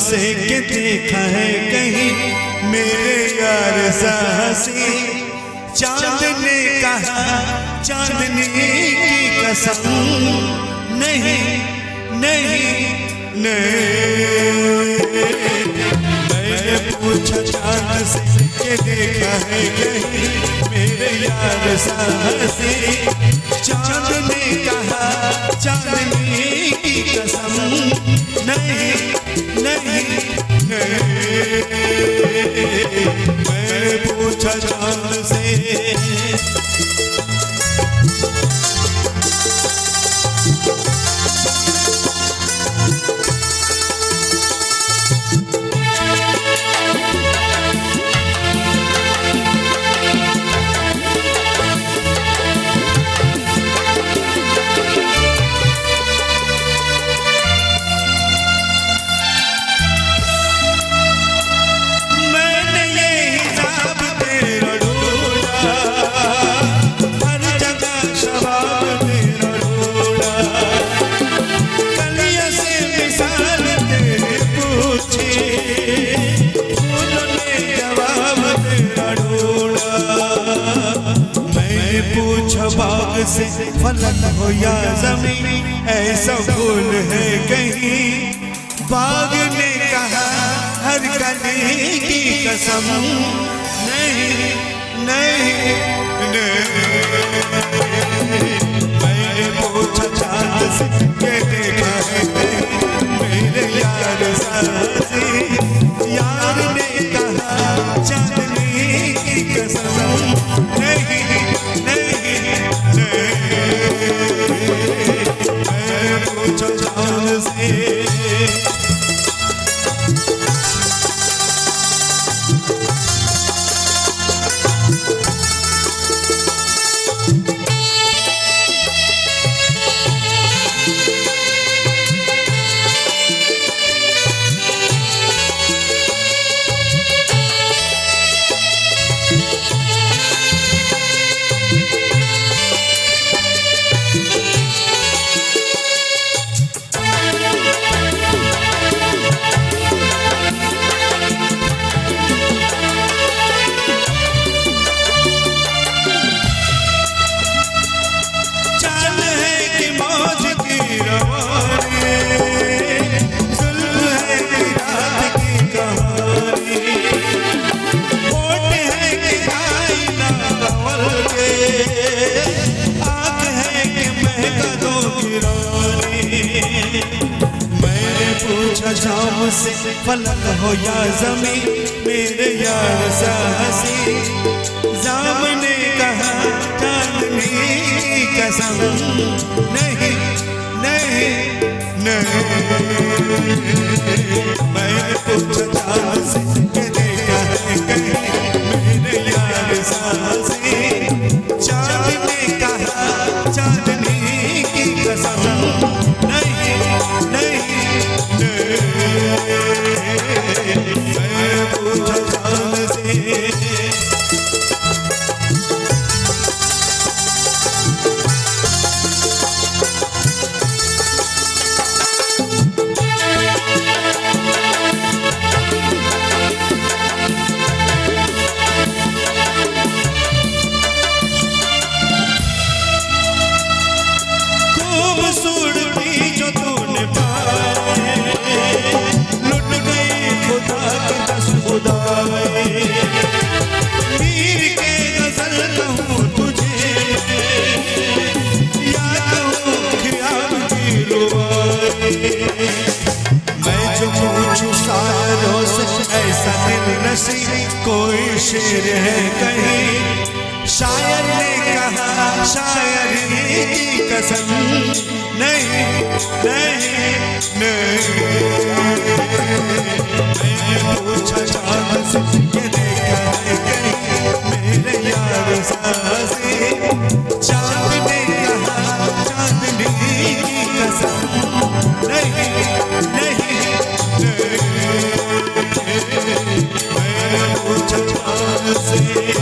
से के देखा है कहीं मेरे यार साहसी। चांद ने कहा चांदनी की कसम, नहीं नहीं नहीं। मैंने पूछा चांद से के देखा है कहीं मेरे यार साहसी। चांद ने कहा चांदनी की कसम, नहीं नहीं नहीं। मैंने पूछा चांद से बाग से फलक हो या जमीन, ऐसा फूल है कहीं। बाग ने कहा हर कली की कसम, नहीं नहीं नहीं। मैंने पूछा चांद से के देखा है मेरे यार साथी। यार ने कहा चांदनी की कसम, नहीं जाम से फलक हो या जमीन मेरे यार साहसी। जाम ने कहा चांदनी की कसम, नहीं नहीं नहीं। मैंने पूछा चांद से के देखा है कहीं मेरे यार साहसी। चांद ने कहा चांदनी की कसम, नहीं नहीं नहीं। मैं पूछा चांद से खूबसूरती जो तूने पाए, लुट गई खुदा की दस खुदाए। मीर के गजल कहूँ तुझे या कहूँ ख्याल की रुबाई। मैं जो पूछूं शायरों से ऐसा दिल नशी कोई शेर है कहीं। शायर ने कहा शायरी की कसम, नहीं नहीं नहीं। मैंने पूछा चांद से के देखा है कहीं मेरे यार साहसी। चांद ने कहा चांदनी की कसम, नहीं नहीं नहीं। मैंने पूछा चांद से